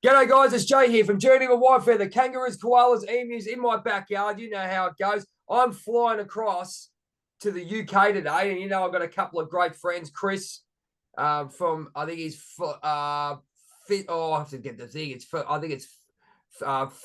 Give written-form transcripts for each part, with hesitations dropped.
G'day guys, it's Jay here from Journey with Whitefeather. Kangaroos, koalas, emus in my backyard. You know how it goes. I'm flying across to the UK today, and I've got a couple of great friends. Chris, from I think he's fit. Oh, I have to get the thing. I think it's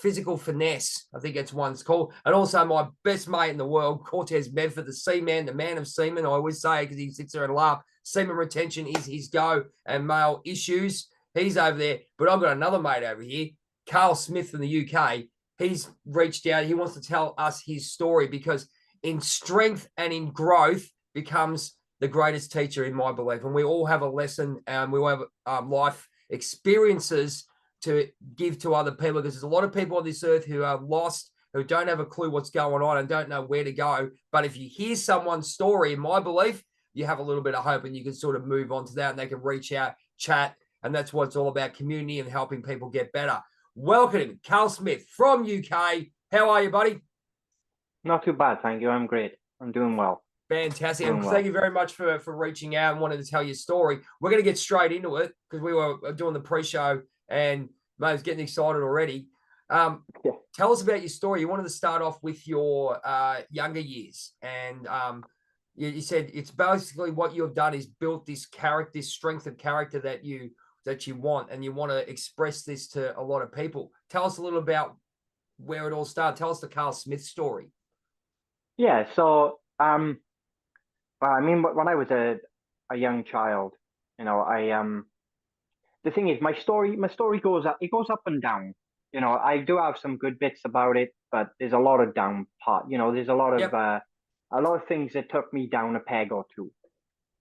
physical finesse. I think that's one it's called. And also my best mate in the world, Cortez Medford, the Seaman, the man of seamen. I always say because he sits there and laugh. Semen retention is his go, and male issues. He's over there, but I've got another mate over here, Carl Smith from the UK. He's reached out. He wants to tell us his story because in strength and in growth becomes the greatest teacher in my belief. And we all have a lesson and we all have life experiences to give to other people because there's a lot of people on this earth who are lost, who don't have a clue what's going on and don't know where to go. But if you hear someone's story, in my belief, you have a little bit of hope and you can sort of move on to that and they can reach out, chat, and that's what it's all about, community and helping people get better. Welcome, Carl Smith from UK. How are you, buddy? Not too bad, thank you. I'm great. I'm doing well. Fantastic. And thank you very much for reaching out and wanting to tell your story. We're going to get straight into it because we were doing the pre-show and mate was getting excited already. Tell us about your story. You wanted to start off with your younger years. And you said it's basically what you've done is built this strength of character that you want, and you want to express this to a lot of people. Tell us a little about where it all started. Tell us the Carl Smith story. Yeah, so I mean, when I was a young child, the thing is, my story goes up and down. I do have some good bits about it, but there's a lot of down part. There's a lot of things that took me down a peg or two,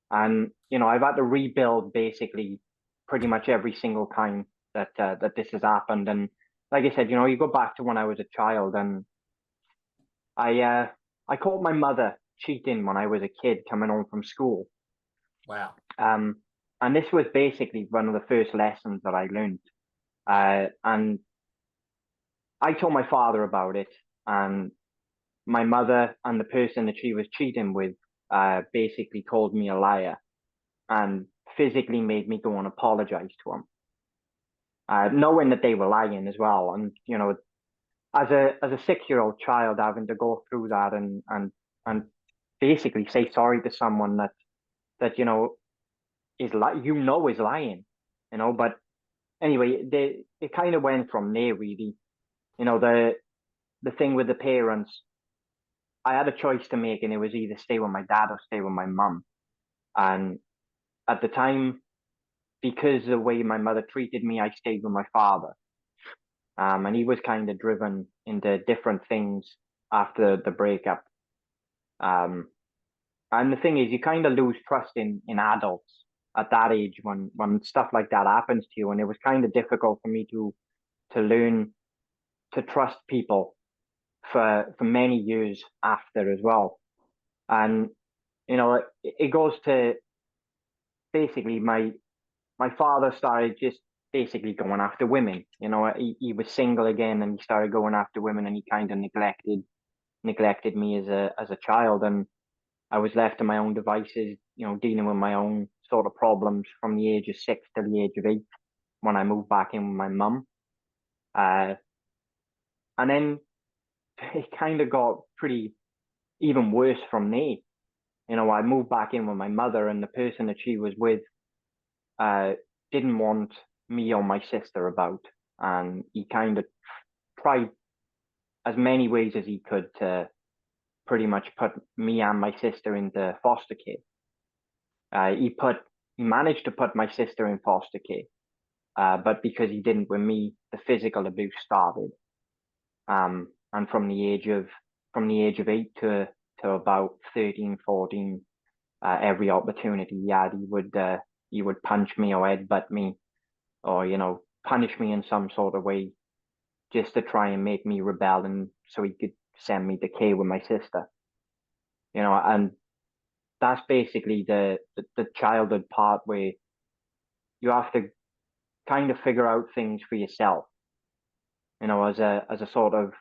and I've had to rebuild basically pretty much every single time that this has happened. And like I said, you go back to when I was a child, and I caught my mother cheating when I was a kid coming home from school. Wow. And this was basically one of the first lessons that I learned. And I told my father about it, and my mother and the person that she was cheating with basically called me a liar and physically made me go and apologize to him, knowing that they were lying as well. And as a 6-year-old child, having to go through that and basically say sorry to someone that is lying, But anyway, it kind of went from there really. The thing with the parents, I had a choice to make, and it was either stay with my dad or stay with my mum. And at the time, because of the way my mother treated me, I stayed with my father. And he was kind of driven into different things after the breakup. Um, and the thing is, you kind of lose trust in adults at that age when stuff like that happens to you. And it was kind of difficult for me to learn to trust people for many years after as well. And it goes to basically my father started just basically going after women. He was single again, and he started going after women, and he kind of neglected me as a child, and I was left to my own devices, dealing with my own sort of problems from the age of 6 to the age of 8 when I moved back in with my mum. And then it kind of got pretty even worse from there. I moved back in with my mother, and the person that she was with didn't want me or my sister about. And he kind of tried as many ways as he could to pretty much put me and my sister into foster care. He managed to put my sister in foster care, but because he didn't with me, the physical abuse started. And from the age of 8 to about 13, 14, every opportunity he had, he would punch me or headbutt me, or punish me in some sort of way, just to try and make me rebel, and so he could send me to care with my sister. And that's basically the childhood part where you have to kind of figure out things for yourself. As a sort of,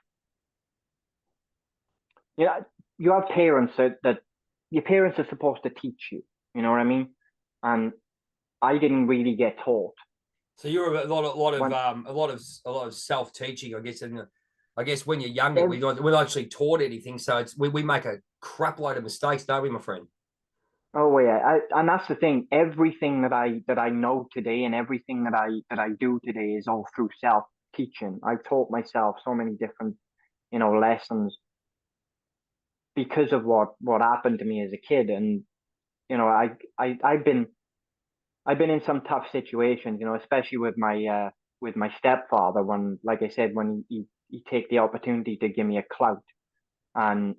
you have parents that your parents are supposed to teach you. You know what I mean? And I didn't really get taught. So you're a lot When of self-teaching, I guess. And I guess when you're younger, ev- we're not actually taught anything, so we make a crap load of mistakes, don't we, my friend? oh yeah, and that's the thing. Everything that I know today and everything that I do today is all through self teaching. I've taught myself so many different, lessons because of what happened to me as a kid. And I've been in some tough situations, especially with my stepfather, when, like I said, when he take the opportunity to give me a clout. And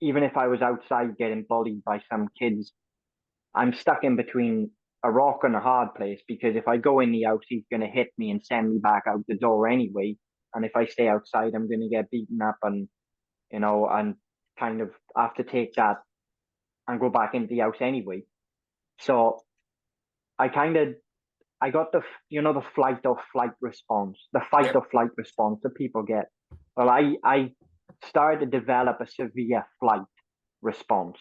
even if I was outside getting bullied by some kids, I'm stuck in between a rock and a hard place, because if I go in the house, he's going to hit me and send me back out the door anyway. And if I stay outside, I'm going to get beaten up, and kind of have to take that and go back into the house anyway. So I kind of I got the flight or flight response, the fight Yep. or flight response that people get. Well, I started to develop a severe flight response,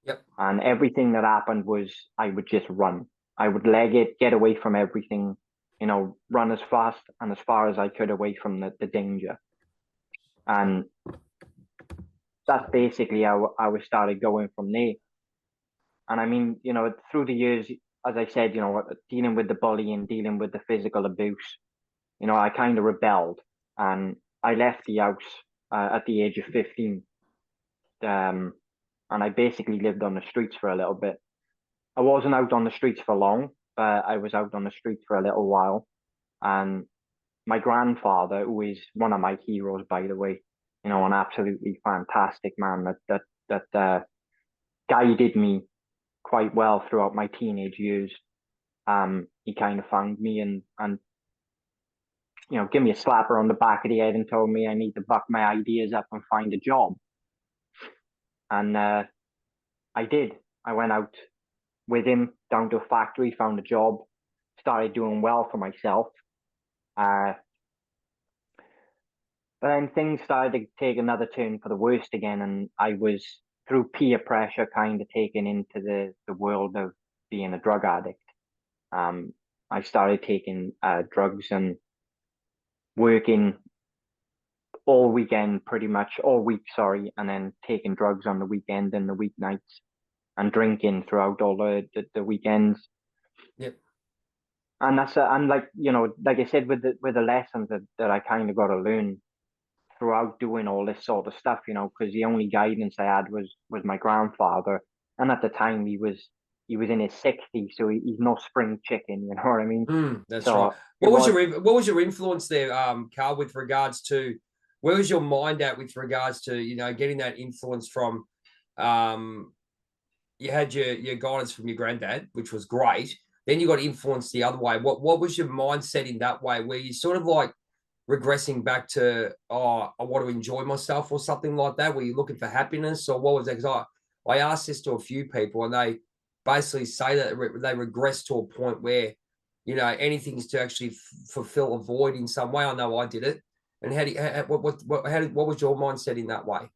Yep. and everything that happened was I would just run. I would leg it, get away from everything, run as fast and as far as I could away from the danger. And that's basically how I was started going from there. And I mean, through the years, as I said, dealing with the bullying, dealing with the physical abuse, I kind of rebelled, and I left the house at the age of 15. Um, and I basically lived on the streets for a little bit. I wasn't out on the streets for long, but I was out on the streets for a little while. And my grandfather, who is one of my heroes, by the way, an absolutely fantastic man that guided me quite well throughout my teenage years. He kind of found me and give me a slapper on the back of the head and told me I need to buck my ideas up and find a job. And I did. I went out with him down to a factory, found a job, started doing well for myself. Uh, but then things started to take another turn for the worst again, and I was, through peer pressure, kind of taken into the world of being a drug addict. I started taking drugs and working all weekend, pretty much all week, sorry, and then taking drugs on the weekend and the weeknights, and drinking throughout all the weekends. Yep. And and like, like I said, with the lessons that I kind of got to learn throughout doing all this sort of stuff, because the only guidance I had was my grandfather, and at the time he was in his 60s, so he's no spring chicken, you know what I mean? That's right. So it was. What was your influence there, Carl, with regards to where was your mind at with regards to getting that influence from? Um, you had your guidance from your granddad, which was great. Then you got influenced the other way. What was your mindset in that way? Where you sort of like regressing back to, oh, I want to enjoy myself or something like that? Were you looking for happiness, or what was that? Because I asked this to a few people, and they basically say that they regress to a point where anything's to actually fulfill a void in some way. I know I did it. And what was your mindset in that way?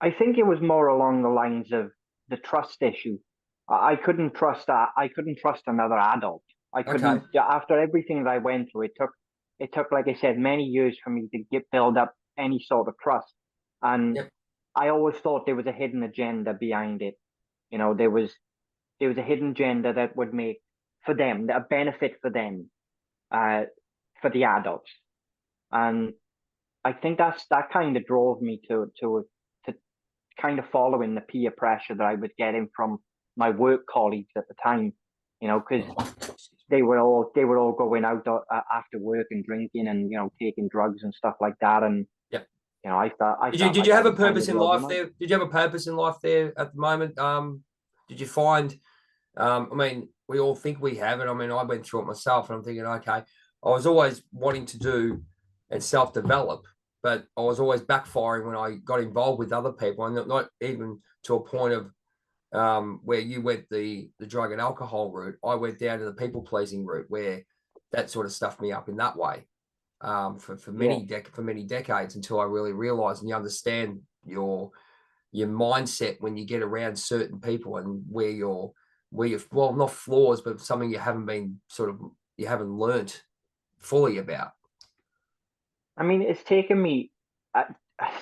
I think it was more along the lines of the trust issue. I couldn't trust that. I couldn't trust another adult. I Okay. couldn't. After everything that I went through, it took, like I said, many years for me to build up any sort of trust. And Yep. I always thought there was a hidden agenda behind it. There was a hidden agenda that would make for them a benefit for them, uh, for the adults. And I think that kind of drove me to kind of following the peer pressure that I was getting from my work colleagues at the time, because they were all going out after work and drinking and taking drugs and stuff like that. And Yep. I Did felt you like I have a was kind purpose of in the life man. there? Did you have a purpose in life there at the moment? Did you find I mean, we all think we have it. I mean, I went through it myself, and I'm thinking, okay, I was always wanting to do and self-develop, but I was always backfiring when I got involved with other people, and not even to a point of where you went the drug and alcohol route. I went down to the people pleasing route, where that sort of stuffed me up in that way for Yeah, many decades, until I really realized and you understand your mindset when you get around certain people and where where you, well, not flaws, but something you haven't been you haven't learnt fully about? I mean, it's taken me. Uh,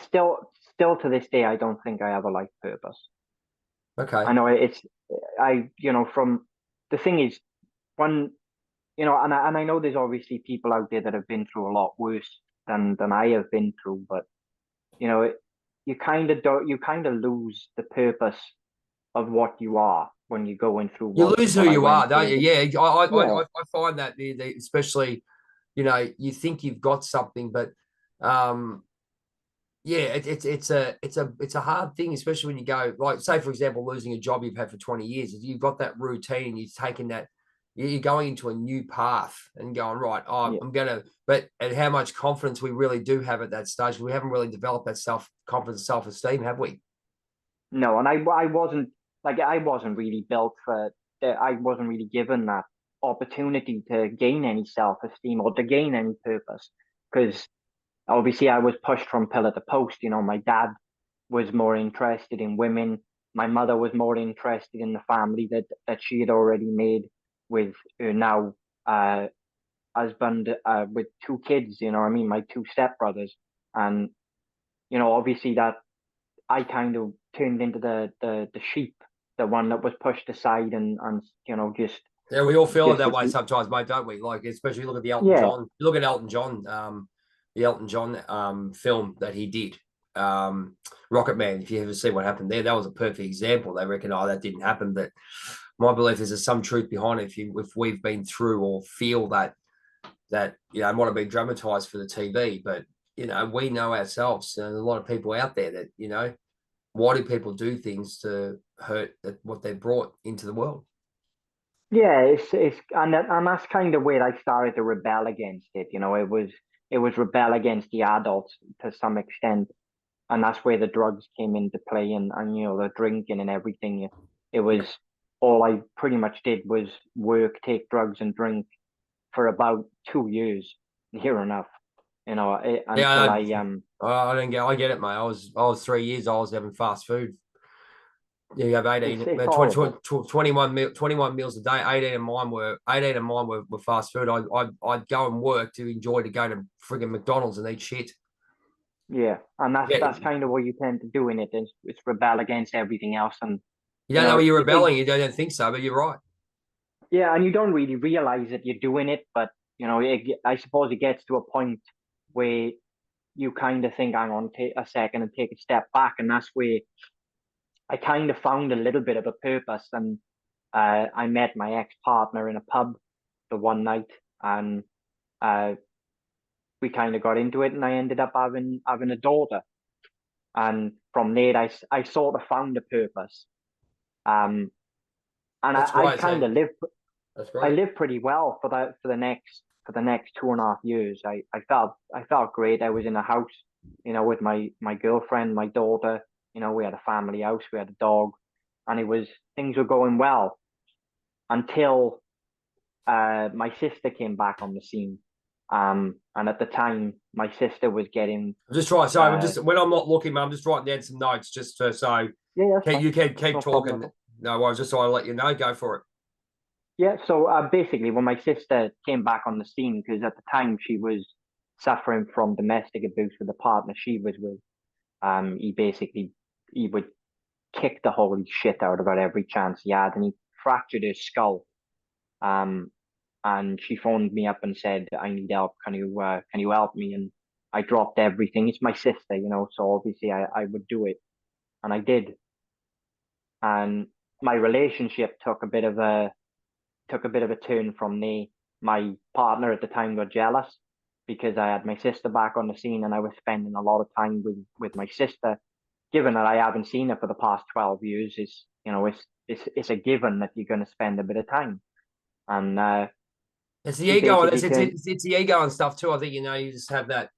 still to this day, I don't think I have a life purpose. I Okay. know it's. From the thing is, when and I know there's obviously people out there that have been through a lot worse than I have been through, but you know, you kind of don't, you kind of lose the purpose of what you are when you're going through You what lose who what I you went are, don't through. you? Yeah, Yeah, I find that especially, you think you've got something, but um, yeah, it's a hard thing, especially when you go, like, say for example, losing a job you've had for 20 years. You've got that routine, you've taken that, you're going into a new path and going, right, oh, yeah. I'm gonna, but and how much confidence we really do have at that stage. We haven't really developed that self-confidence, self-esteem, have we? No, and I wasn't I wasn't really built for that. I wasn't really given that opportunity to gain any self-esteem or to gain any purpose because obviously I was pushed from pillar to post. My dad was more interested in women. My mother was more interested in the family that she had already made with her now husband with two kids. You know what I mean? My two stepbrothers, and obviously that I kind of turned into the sheep, the one that was pushed aside and just Yeah, we all feel it just that as way sometimes, mate, don't we? Like, especially look at the Elton yeah John. You look at Elton John, the Elton John film that he did, Rocket Man. If you ever see what happened there, that was a perfect example. They reckon, oh, that didn't happen, but my belief is there's some truth behind it. If we've been through or feel that it might have been dramatized for the TV, but we know ourselves, and a lot of people out there that why do people do things to hurt what they brought into the world? yeah it's and that's kind of where I started to rebel against it. It was rebel against the adults to some extent, and that's where the drugs came into play and the drinking and everything. It was all I pretty much did was work, take drugs, and drink for about 2 years, near enough. Until Yeah, I. I don't get. I get it, mate. I was 3 years. I was having fast food. Yeah, you have It's 18, it's 20, horrible. 21 meals a day. 18 of mine were fast food. I'd go and work to enjoy to go to frigging McDonald's and eat shit. Yeah, and that's Yeah, that's kind of what you tend to do in it. It's rebel against everything else, and you you don't know know it, you're it rebelling. You don't think so, but you're right. yeah, and you don't really realize that you're doing it, but I suppose it gets to a point where you kind of think, hang on, take a second and take a step back, and that's where I kind of found a little bit of a purpose, and I met my ex-partner in a pub the one night, and uh, we kind of got into it, and I ended up having a daughter, and from there I sort of found a purpose, um, and That's I great. kind So of lived that's I great. lived pretty well for the next 2.5 years. I felt great. I was in a house, with my girlfriend, my daughter. We had a family house, we had a dog, and things were going well until my sister came back on the scene. And at the time, my sister was getting I'm just trying. Sorry, I'm uh, just when I'm not looking, man, I'm just writing down some notes just so yeah, that's fine. you can That's keep no problem at talking. all. No worries. Just so I let you know. Go for it. Yeah, so basically, when my sister came back on the scene, because at the time she was suffering from domestic abuse with the partner she was with, he would kick the holy shit out of her every chance he had, and he fractured his skull. Um, and she phoned me up and said, "I need help. Can you help me?" And I dropped everything. It's my sister, so obviously I would do it, and I did. And my relationship took a bit of a turn from there. My partner at the time got jealous because I had my sister back on the scene and I was spending a lot of time with my sister. Given that I haven't seen her for the past 12 years, it's a given that you're going to spend a bit of time. And It's the she ego, and basically turned, it's the ego and stuff too. I think you just have that.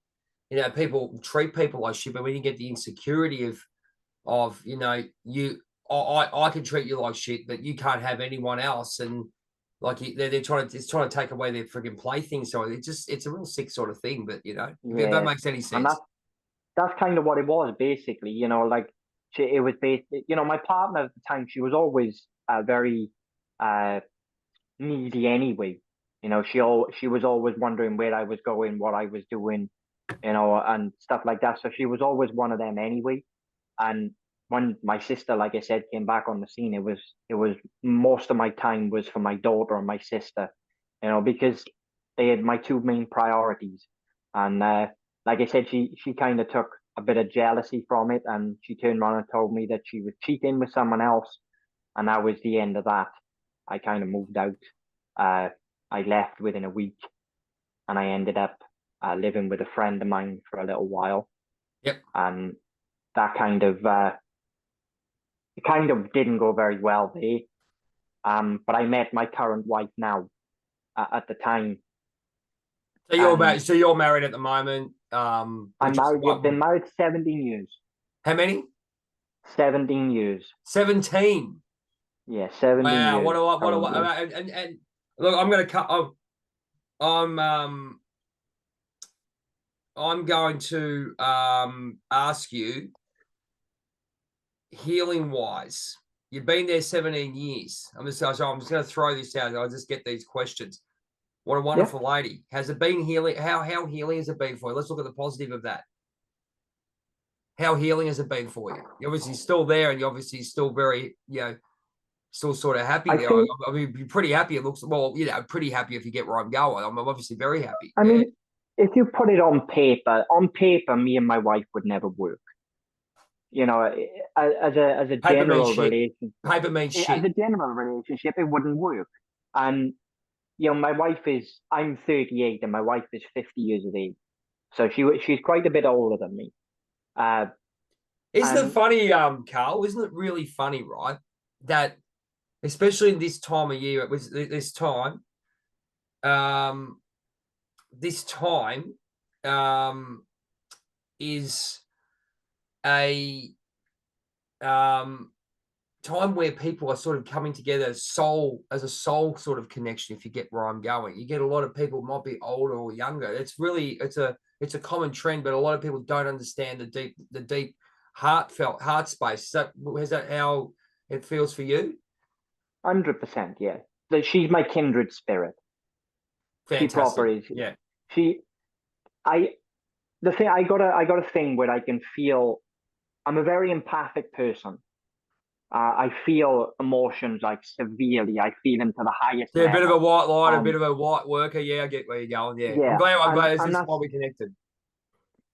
People treat people like shit, but when you get the insecurity of I can treat you like shit, but you can't have anyone else, and like they're trying to take away their freaking plaything. So it's a real sick sort of thing. But if that yeah, makes any and sense. that's kind of what it was basically. Like it was based. My partner at the time, she was always very needy anyway. She was always wondering where I was going, what I was doing, and stuff like that. So she was always one of them anyway. And when my sister, like I said, came back on the scene, it was most of my time was for my daughter and my sister, because they had my two main priorities. And like I said, she kind of took a bit of jealousy from it, and she turned around and told me that she was cheating with someone else, and that was the end of that. I kind of moved out. I left within a week, and I ended up living with a friend of mine for a little while. Yep. And that it kind of didn't go very well there. But I met my current wife now at the time. So you're married at the moment. I'm married. I've been married 17 years. How many? 17 years. 17. Yeah, 17 Wow. years. What do I, and look, I'm going to cut. I'm going to ask you, healing wise, you've been there 17 years. I'm just going to throw this out. I'll just get these questions. What a wonderful lady. Has it been healing? How healing has it been for you? Let's look at the positive of that. How healing has it been for you? You're obviously still there, and you're obviously still very, still sort of happy there. I mean, you're pretty happy. It looks, well, pretty happy if you get where I'm going. I'm obviously very happy. I mean, if you put it on paper, me and my wife would never work. As a general relationship, paper means shit. As a general relationship, it wouldn't work. And my wife I'm 38 and my wife is 50 years of age, so she's quite a bit older than me. Isn't it funny, Carl? Isn't it really funny, right? That especially in this time of year, this time is a time where people are sort of coming together as a soul sort of connection. If you get where I'm going, you get a lot of people might be older or younger. It's a common trend, but a lot of people don't understand the deep heartfelt heart space. Is that how it feels for you? 100%, yeah. She's my kindred spirit. Fantastic. She proper is. Yeah. I got a thing where I can feel. I'm a very empathic person. I feel emotions like severely. I feel into the highest. Yeah, a bit of a white light, a bit of a white worker. Yeah, I get where you're going. Yeah, yeah. I'm glad. This is why we connected.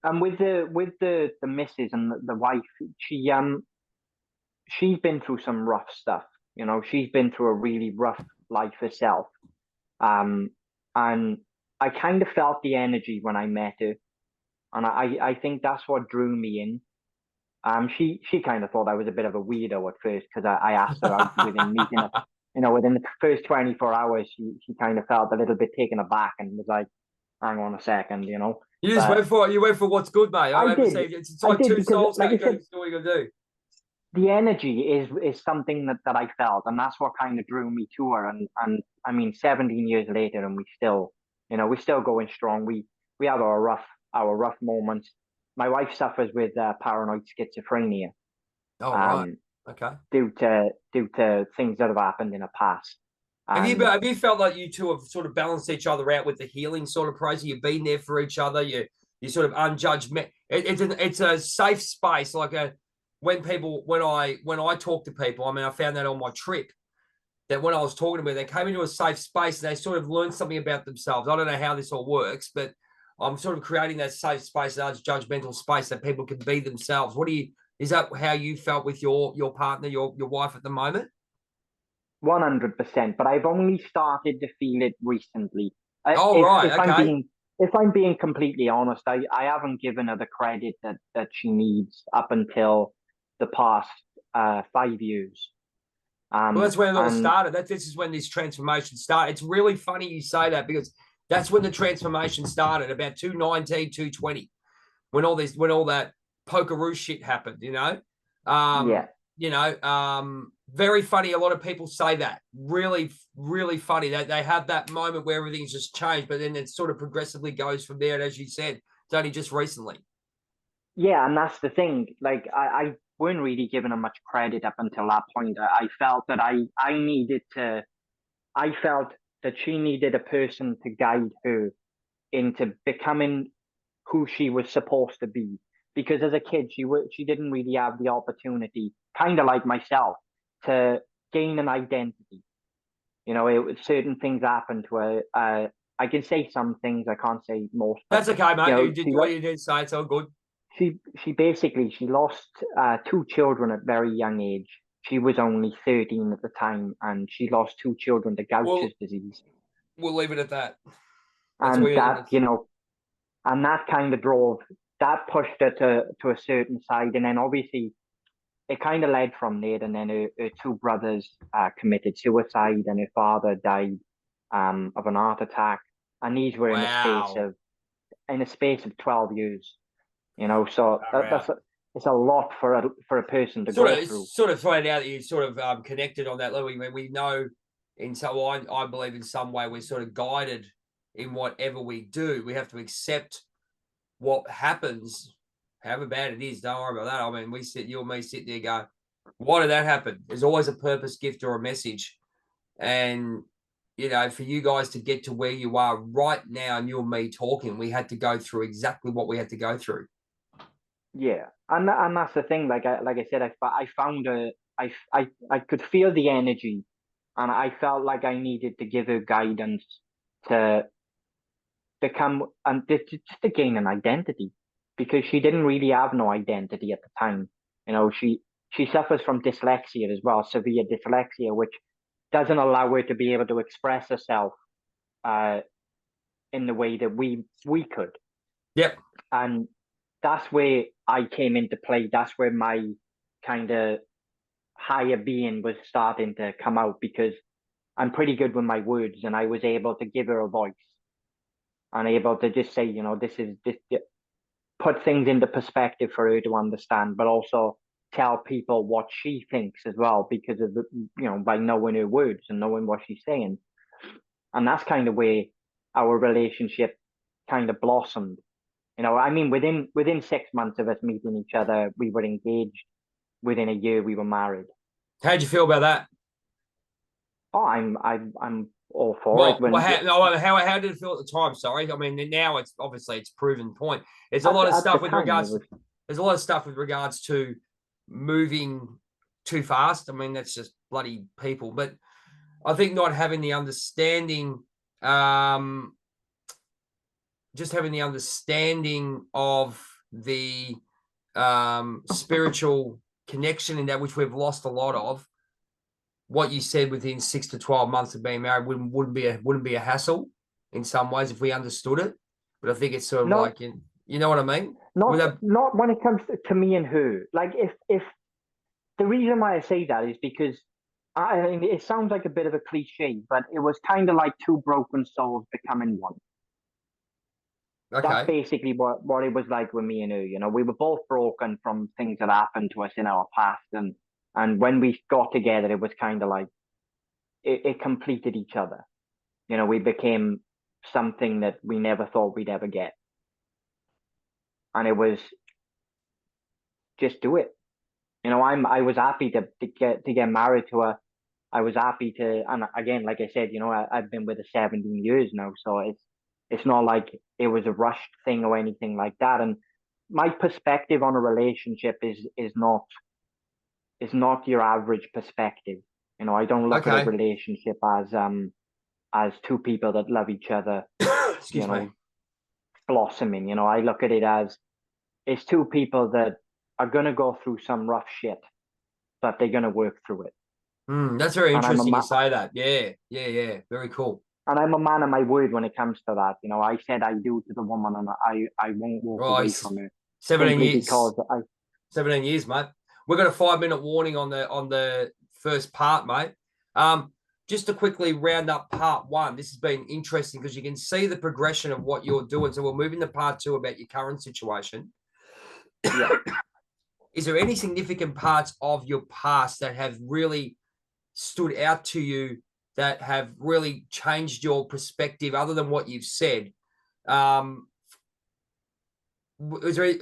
And with the missus and the wife, she's been through some rough stuff. She's been through a really rough life herself. And I kind of felt the energy when I met her, and I think that's what drew me in. She kind of thought I was a bit of a weirdo at first because I asked her out within meeting her. Within the first 24 hours, she kind of felt a little bit taken aback and was like, "Hang on a second," You just went for it. You went for what's good, mate. I did. It's like two souls. Like I said, what you gonna do? The energy is something that I felt, and that's what kind of drew me to her. And I mean, 17 years later, and we're still going strong. We have our rough moments. My wife suffers with paranoid schizophrenia. Oh, right. Okay. Due to things that have happened in the past. Have you felt like you two have sort of balanced each other out with the healing sort of process? You've been there for each other. You sort of unjudged. It's a safe space. Like when I talk to people. I mean, I found that on my trip. That when I was talking to them, they came into a safe space and they sort of learned something about themselves. I don't know how this all works, but I'm sort of creating that safe space, that judgmental space that people can be themselves. Is that how you felt with your partner, your wife at the moment? 100%, but I've only started to feel it recently. If I'm being completely honest, I haven't given her the credit that she needs up until the past 5 years. Well, that's when it all started. This is when this transformation started. It's really funny you say that because that's when the transformation started, about 219, 220, when all that pokeroo shit happened, very funny. A lot of people say that. Really, really funny that they have that moment where everything's just changed, but then it sort of progressively goes from there. And as you said, it's only just recently. Yeah, and that's the thing. Like I weren't really given her much credit up until that point. I felt that I needed to I felt that she needed a person to guide her into becoming who she was supposed to be. Because as a kid, she didn't really have the opportunity, kind of like myself, to gain an identity. You know, certain things happened to her. I can say some things, I can't say most. But, That's okay, mate. you know, You did what you did say. It's all good. she basically she lost two children at very young age. She was only 13 at the time, and she lost two children to Gaucher's disease. We'll leave it at that. That's And weird. that, you know, and that kind of that pushed her to a certain side, and then obviously it kind of led from there. And then her two brothers committed suicide, and her father died of an heart attack, and these were in a space of 12 years. You know, so it's a lot for a person to go through. Sort of find out that you sort of connected on that level. We know I believe in some way we're sort of guided in whatever we do. We have to accept what happens, however bad it is. Don't worry about that. I mean, you and me sit there go, why did that happen? There's always a purpose, gift, or a message. And, you know, for you guys to get to where you are right now and you and me talking, we had to go through exactly what we had to go through. Yeah, and that's the thing. Like I said, I found I could feel the energy, and I felt like I needed to give her guidance to become and just to gain an identity, because she didn't really have no identity at the time. You know, she suffers from dyslexia as well, severe dyslexia, which doesn't allow her to be able to express herself in the way that we could. Yep. And that's where I came into play. That's where my kind of higher being was starting to come out, because I'm pretty good with my words, and I was able to give her a voice and able to just say, you know, this put things into perspective for her to understand, but also tell people what she thinks as well, because of by knowing her words and knowing what she's saying. And that's kind of where our relationship kind of blossomed. You know, I mean, within 6 months of us meeting each other, we were engaged. Within a year, we were married. How'd you feel about that? Oh, I'm all for it. How did it feel at the time? Sorry, I mean, now it's obviously it's proven point. There's a lot of stuff with regards. There's a lot of stuff with regards to moving too fast. I mean, that's just bloody people. But I think not having the understanding, just having the understanding of the spiritual connection in that, which we've lost a lot of. What you said within 6 to 12 months of being married wouldn't be a hassle in some ways if we understood it. But I think it's sort of like, you know what I mean? Not when it comes to me and her. Like if the reason why I say that is because I mean, it sounds like a bit of a cliche, but it was kind of like two broken souls becoming one. Okay. That's basically what it was like with me and her. You know, we were both broken from things that happened to us in our past, and when we got together, it was kind of like it completed each other. You know, we became something that we never thought we'd ever get, and it was just do it. You know, I was happy to get married to her. I was happy to, and again, like I said, you know, I've been with her 17 years now, so it's not like it was a rushed thing or anything like that. And my perspective on a relationship is not your average perspective. You know, I don't look at a relationship as two people that love each other, Excuse me, blossoming. You know, I look at it as it's two people that are gonna go through some rough shit, but they're gonna work through it. That's very interesting you say that. Yeah. Very cool. And I'm a man of my word when it comes to that. You know, I said I do to the woman, and I won't walk away from her. 17 years. Because 17 years, mate. We've got a 5-minute warning on the first part, mate. Just to quickly round up part one, this has been interesting because you can see the progression of what you're doing. So we'll move into part two about your current situation. Yeah. Is there any significant parts of your past that have really stood out to you, that have really changed your perspective other than what you've said? Is there any,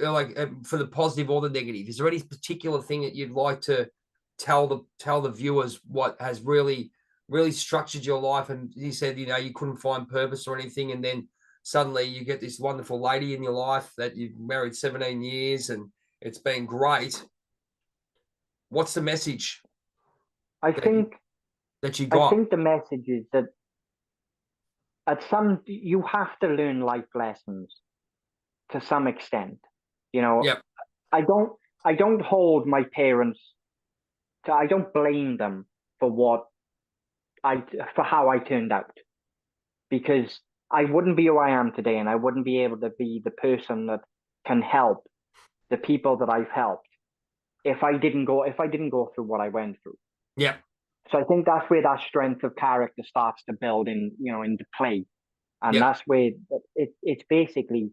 for the positive or the negative, is there any particular thing that you'd like to tell the viewers what has really really structured your life. And you said, you know, you couldn't find purpose or anything. And then suddenly you get this wonderful lady in your life that you've married 17 years and it's been great. What's the message I that think that you I got? think the message is that you have to learn life lessons to some extent. You know, Yep. I don't I don't hold my parents to I don't blame them for what I for how I turned out, because I wouldn't be who I am today, and I wouldn't be able to be the person that can help the people that I've helped if I didn't go through what I went through. Yep. So I think that's where that strength of character starts to build into play. And Yep. that's where it's basically,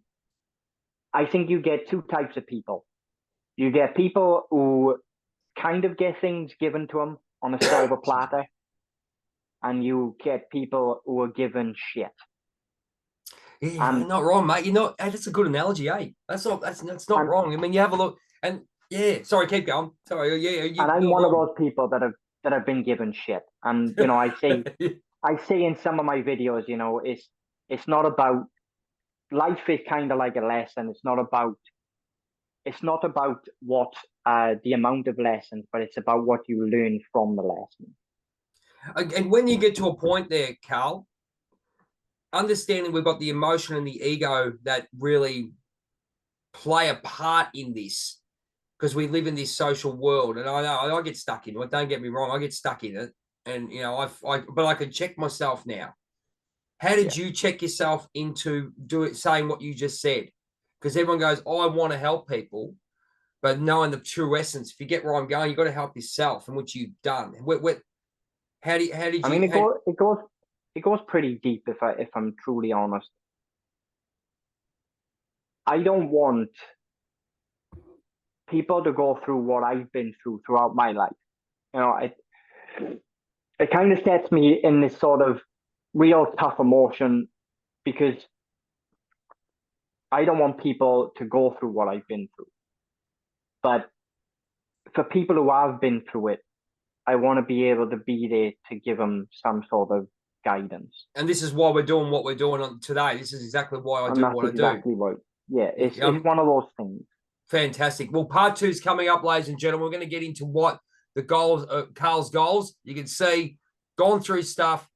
I think you get two types of people. You get people who kind of get things given to them on a silver platter, and you get people who are given shit. Yeah, And you're not wrong, mate. You're not. Hey, that's a good analogy, eh? That's not and wrong. I mean, you have a look, and yeah. Sorry, keep going. Sorry, yeah, and I'm you're one of wrong. those people that have been given shit. And I say in some of my videos, it's not about life is kind of like a lesson. It's not about what the amount of lessons, but it's about what you learn from the lesson. And when you get to a point there, Carl, understanding we've got the emotion and the ego that really play a part in this because we live in this social world, and I know I get stuck in it. Don't get me wrong, I get stuck in it, and but I can check myself now. How did Yeah. you check yourself into saying what you just said? Because everyone goes, oh, I want to help people, but knowing the true essence, if you get where I'm going, you've got to help yourself, and which you've done. How did I you? mean, it goes pretty deep if I'm truly honest. I don't want people to go through what I've been through throughout my life. It kind of sets me in this sort of real tough emotion, because I don't want people to go through what I've been through. But for people who have been through it, I want to be able to be there to give them some sort of guidance. And this is why we're doing what we're doing on today. This is exactly why I And do that's what I do. exactly right. Yeah, it's one of those things. Fantastic. Well, part 2 is coming up, ladies and gentlemen. We're going to get into what the goals, Carl's goals. You can see, gone through stuff,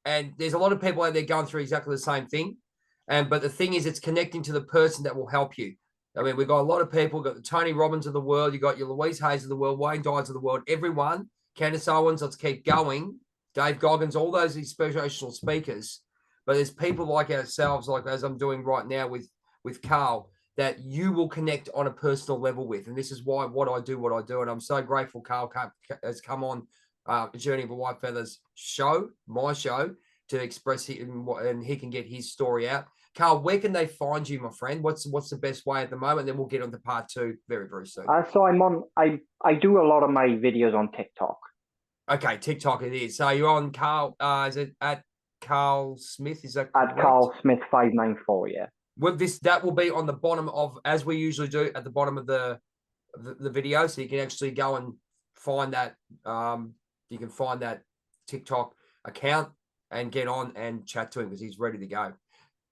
and there's a lot of people out there going through exactly the same thing. But the thing is, it's connecting to the person that will help you. I mean, we've got a lot of people. We've got the Tony Robbins of the world. You got your Louise Hayes of the world, Wayne Dines of the world. Everyone, Candace Owens. Let's keep going. Dave Goggins, all those inspirational speakers. But there's people like ourselves, like as I'm doing right now with Carl, that you will connect on a personal level with. And this is why what I do. And I'm so grateful Carl has come on Journey of a Whitefeather's show, my show, to express him, and he can get his story out. Carl, where can they find you, my friend? What's the best way at the moment? Then we'll get on to part 2 very, very soon. So I do a lot of my videos on TikTok. Okay, TikTok it is. So you're on Carl, is it at Carl Smith? Is that correct? At Carl Smith 594, yeah. With this, that will be on the bottom of, as we usually do, at the bottom of the video, so you can actually go and find that. You can find that TikTok account and get on and chat to him because he's ready to go.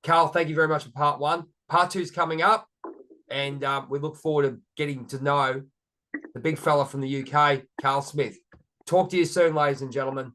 Carl, thank you very much for part 1. Part 2 is coming up, and we look forward to getting to know the big fella from the UK, Carl Smith. Talk to you soon, ladies and gentlemen.